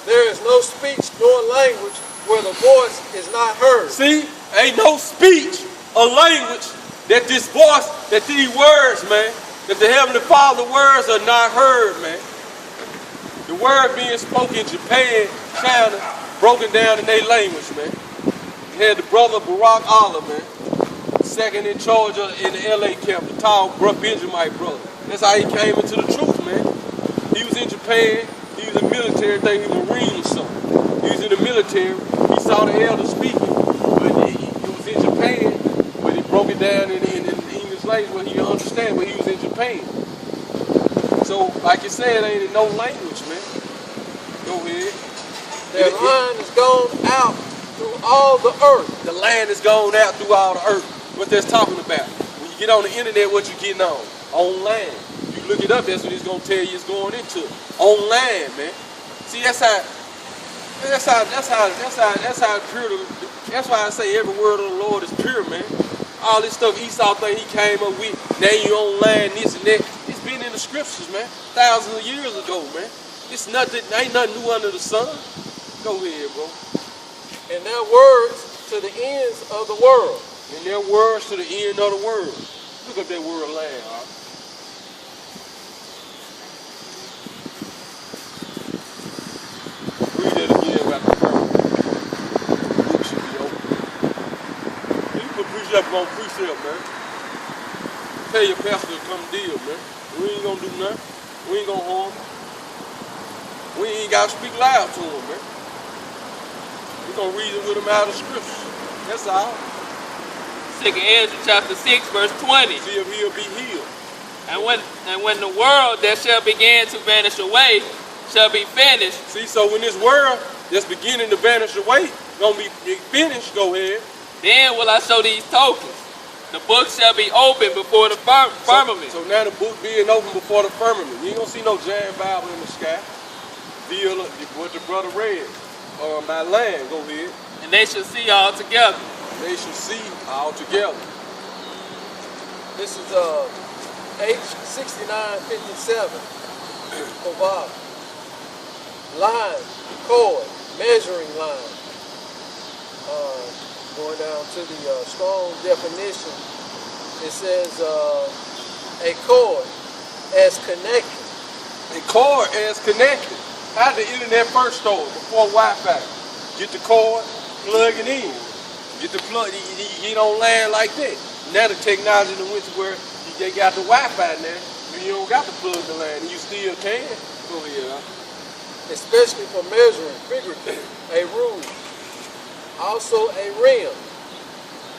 There is no speech nor language where the voice is not heard. See, ain't no speech or language that this voice, that these words, man, that the Heavenly Father words are not heard, man. The word being spoken in Japan, China, broken down in their language, man. You had the brother Barack Allah, man, second in charge in the LA camp, the tall Benjamite brother. That's how he came into the truth, man. He was in Japan, he was in the military, I think he was a Marine or something. He was in the military, he saw the elder speaking, but he was in Japan, but he broke it down in English language where he could understand, but he was in Japan. So, like you said, ain't no language, man. Go ahead. Their line is gone out through all the earth. The land is gone out through all the earth. What that's talking about. When you get on the internet, what you getting on? On land. You look it up, that's what it's gonna tell you it's going into. On land, man. See, that's how pure. That's why I say every word of the Lord is pure, man. All this stuff Esau thing he came up with, now you on land, this and that. It's been in the scriptures, man. Thousands of years ago, man. It's nothing, ain't nothing new under the sun. Go ahead, bro. And their words to the ends of the world. And their words to the end of the world. Look up that word land, huh? Read that again about the first. Book should be open. You put precept on precept, man. Tell your pastor to come deal, man. We ain't gonna do nothing. We ain't gonna harm him. We ain't gotta speak loud to him, man. We gonna reason with him out of scripture. That's all. 2 Ezra chapter 6, verse 20. See if he'll be healed. And when the world that shall begin to vanish away shall be finished. See, so when this world that's beginning to vanish away gonna be finished, go ahead. Then will I show these tokens. The book shall be open before the firmament. So now the book being open before the firmament. You ain't gonna see no giant Bible in the sky. Deal what the brother read. My land, go ahead. And they shall see all together. They shall see all together. This is H6957. Kovav. Line, cord, measuring line. Going down to the strong definition, it says a cord as connected. A cord as connected. How did the internet first started? Before Wi-Fi. Get the cord, plug it in. Get the plug, you get on land like that. Now the technology went to where they got the Wi-Fi now. You don't got to plug the land, and you still can. Go ahead, huh? Especially for measuring figuratively, a rule. Also a rim,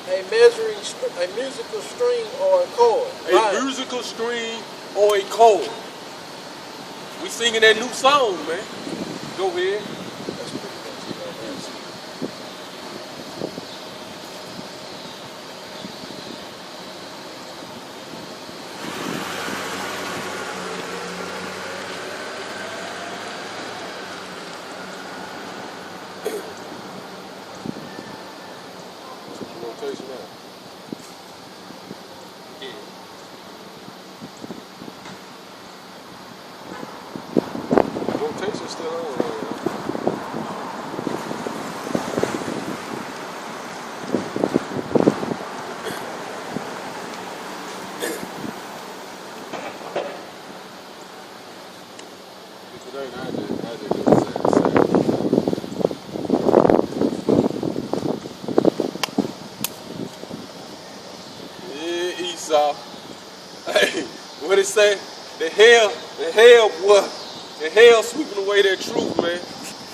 a musical string or a chord. A musical string or a chord. We singing that new song, man. Go ahead. That's pretty much it on that. Rotation now. Rotation still on. Yeah, Esau. Hey, what it say? The hell, boy. The hell sweeping away that truth, man. You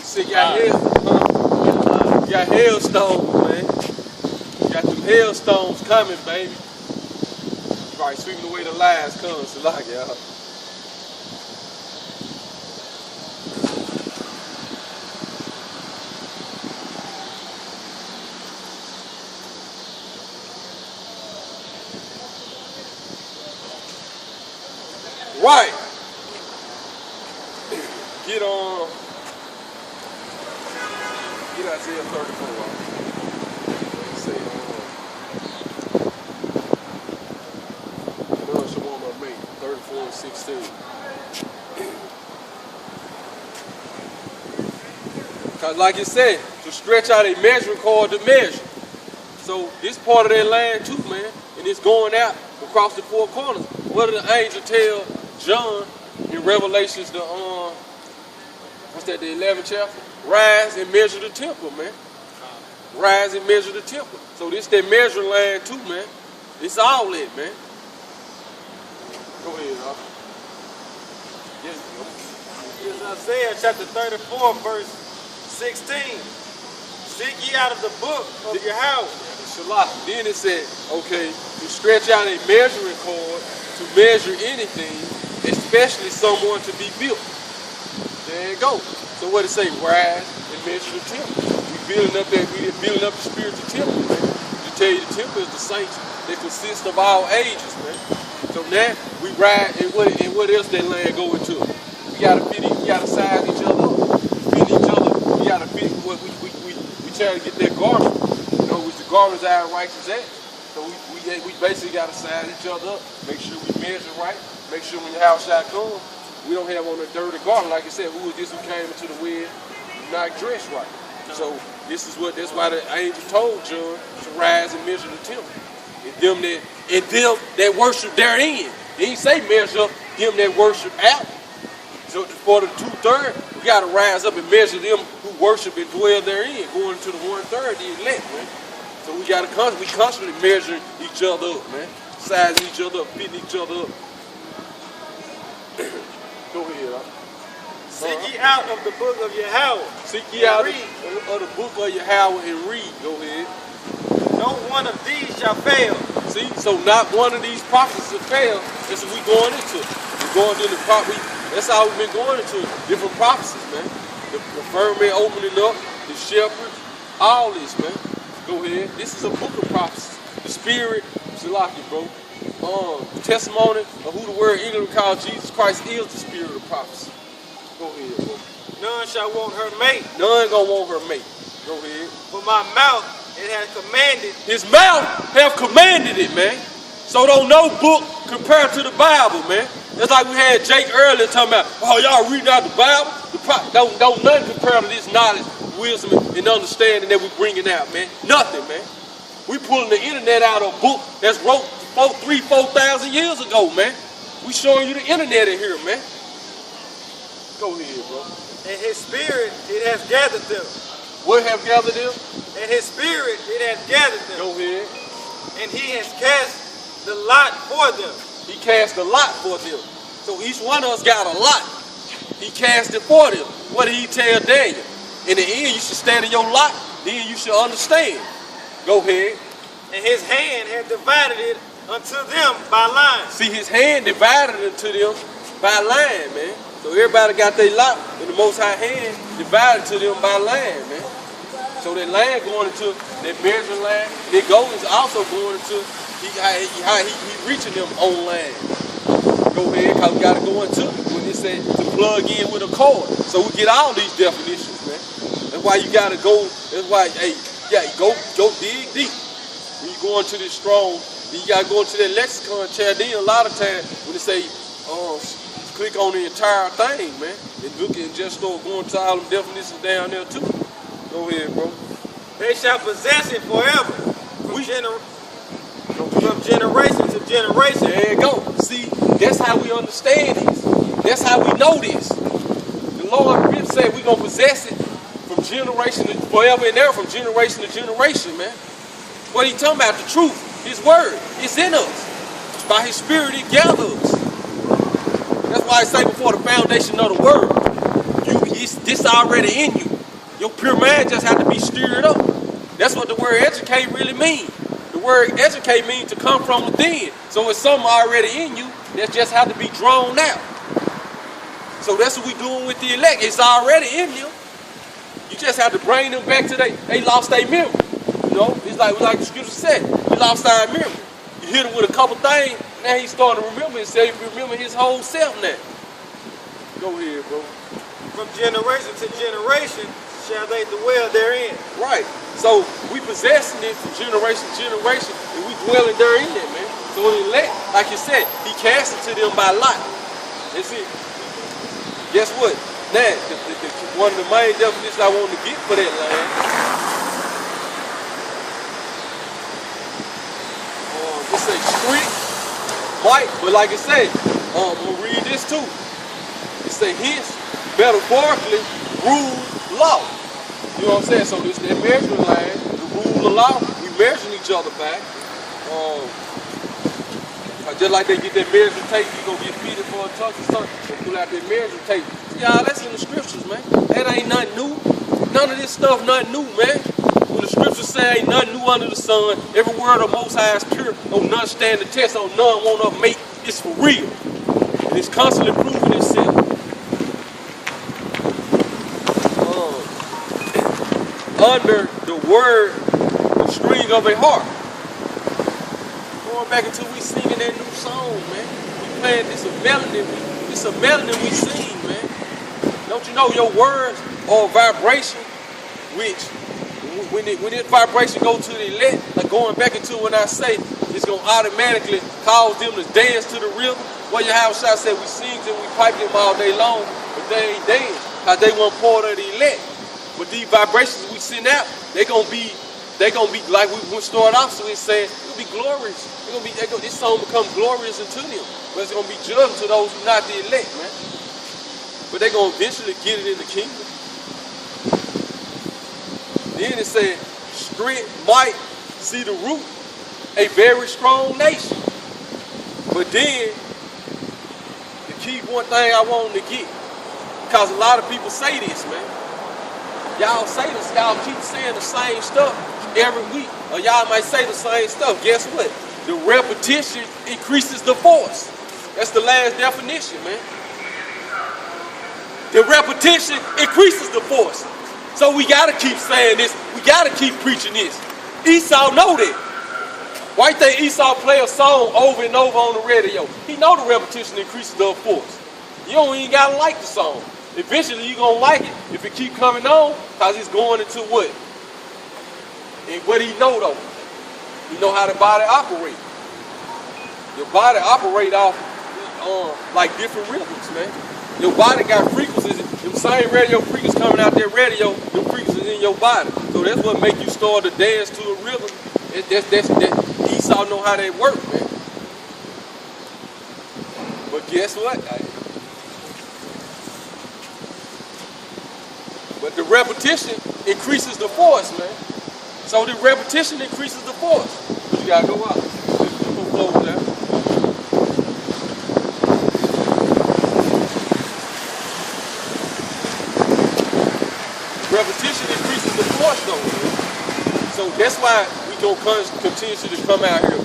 see, you got hell, huh? You got hailstones, man. You got them hailstones coming, baby. Right, sweeping away the lies coming, so like, y'all. Right. Get on. Get Isaiah 34. Let's say, no, Shalom on me. 34 and 16. Because like you said, to stretch out a measuring cord to measure. So this part of that land too, man, and it's going out across the four corners. What did the angel tell John in Revelations, the what's that, the 11th chapter? Rise and measure the temple, man. Rise and measure the temple. So this that measuring land too, man. It's all it, man. Go ahead, huh? Yes, It's Isaiah chapter 34, verse 16. Seek ye out of the book of Yahweh. Shalach. Then it said, okay, you stretch out a measuring cord to measure anything, especially someone to be built. There you go. So what it say? Rise and measure the temple. We building up the spiritual temple, man. To tell you, the temple is the saints that consist of all ages, man. So now we ride, and what else that land go into? We gotta size each other up. Fit each other. We gotta fit what we try to get that garment. You know, which the garment's our righteous act. So we basically gotta size each other up. Make sure we measure right. Make sure when your house shall come, we don't have on a dirty garment. Like I said, who is this who came into the wind not dressed right? So that's why the angel told John to rise and measure the temple. And them that worship therein. He didn't say measure them that worship out. So for the 2/3, we gotta rise up and measure them who worship and dwell therein, going to the 1/3, the elect, man. So we constantly measuring each other up, man. Sizing each other up, fitting each other up. Go ahead, huh? Seek ye out of the book of Yahweh. Seek ye out of the book of Yahweh and read. Go ahead. No one of these shall fail. See, so not one of these prophecies will fail. That's what we're going into. We're going into the prophecy. That's how we've been going into different prophecies, man. The firmament opening up, the shepherd, all this, man. Go ahead. This is a book of prophecies. The spirit, Salaki, bro. The testimony of who the word England called Jesus Christ is the spirit of prophecy. Go ahead, bro. None shall want her mate. None gonna want her mate. Go ahead. For my mouth it has commanded. His mouth have commanded it, man. So don't no book compare to the Bible, man. That's like we had Jake earlier talking about, oh, y'all reading out the Bible? Don't nothing compare to this knowledge, wisdom, and understanding that we bringing out, man. Nothing, man. We pulling the internet out of a book that's wrote 4,000 years ago, man. We showing you the internet in here, man. Go ahead, bro. And his spirit, it has gathered them. What have gathered them? And his spirit, it has gathered them. Go ahead. And he has cast the lot for them. He cast a lot for them. So each one of us got a lot. He cast it for them. What did he tell Daniel? In the end, you should stand in your lot. Then you should understand. Go ahead. and his hand had divided it unto them by lines. See, his hand divided unto them by line, man. So everybody got their lot, and the Most High hand divided to them by line, man. So that line going into that measuring line, that goal is also going into he reaching them on line. Go ahead, cause we gotta go into when it said to plug in with a cord. So we get all these definitions, man. That's why you gotta go. That's why, hey, yeah, go dig deep. When you go into this strong, then you gotta go into that lexicon chat. Then a lot of times when they say, click on the entire thing, man, and look and just start going to all them definitions down there too. Go ahead, bro. They shall possess it forever, from generation to generation. There you go. See, that's how we understand this. That's how we know this. The Lord really said we're gonna possess it from generation to forever and ever, from generation to generation, man. What he talking about? The truth, his word, is in us. By his spirit, it gathers. That's why I say before the foundation of the world, this already in you. Your pure mind just have to be stirred up. That's what the word educate really means. The word educate means to come from within. So it's something already in you that just have to be drawn out. So that's what we doing with the elect. It's already in you. You just have to bring them back to they lost their memory. You know, it's like the scripture said, we lost our memory. You hit him with a couple things, now he's starting to remember himself. He remember his whole self now. Go ahead, bro. From generation to generation shall they dwell therein. Right. So we possessing it from generation to generation, and we dwelling therein, man. So when he elect, like you said, he cast it to them by lot. That's it. Guess what? Now, one of the main definitions I wanted to get for that land, let's say strict, might, but like I say, we'll read this too. It say hence, metaphorically, rule, law. You know what I'm saying? So this that measuring line, the rule of law, we measuring each other back. Just like they get that measuring tape, you gonna get fitted for a touch or something, they pull out that measuring tape. Y'all, that's in the scriptures, man. That ain't nothing new. None of this stuff nothing new, man. When the scriptures say ain't nothing new under the sun, every word of Most High is pure, on none stand the test, on none won't upmate, it's for real. And it's constantly proving itself. Under the word string of a harp. Going back until we singing that new song, man. We playing this a melody. It's a melody we sing, man. Don't you know your words are a vibration, which when it vibration go to the elect, like going back into what I say, it's gonna automatically cause them to dance to the rhythm. Well, your house shot said we sing and we pipe them all day long, but they ain't dance, cause they weren't part of the elect. But these vibrations we send out, they gonna be like we started off. So it's saying it'll be glorious. This song become glorious unto them, but it's gonna be judged to those who not the elect, man. But they gonna eventually get it in the kingdom. Then it said, strength might see the root, a very strong nation. But then the key one thing I wanted to get, because a lot of people say this, man. Y'all say this, y'all keep saying the same stuff every week, or y'all might say the same stuff. Guess what? The repetition increases the force. That's the last definition, man. The repetition increases the force. So we gotta keep saying this. We gotta keep preaching this. Esau know that. Why you think Esau play a song over and over on the radio? He know the repetition increases the force. You don't even gotta like the song. Eventually you're going to like it if it keep coming on, because it's going into what? And what he know though? He know how the body operate. Your body operate off like different rhythms, man. Your body got frequencies. Them same radio frequencies coming out that radio, them frequencies in your body. So that's what make you start to dance to a rhythm. That Esau know how they work, man. But guess what? But the repetition increases the force, man. So the repetition increases the force. You gotta go out. Let's go close that. Repetition increases the force, though, man. So that's why we continuously to come out here,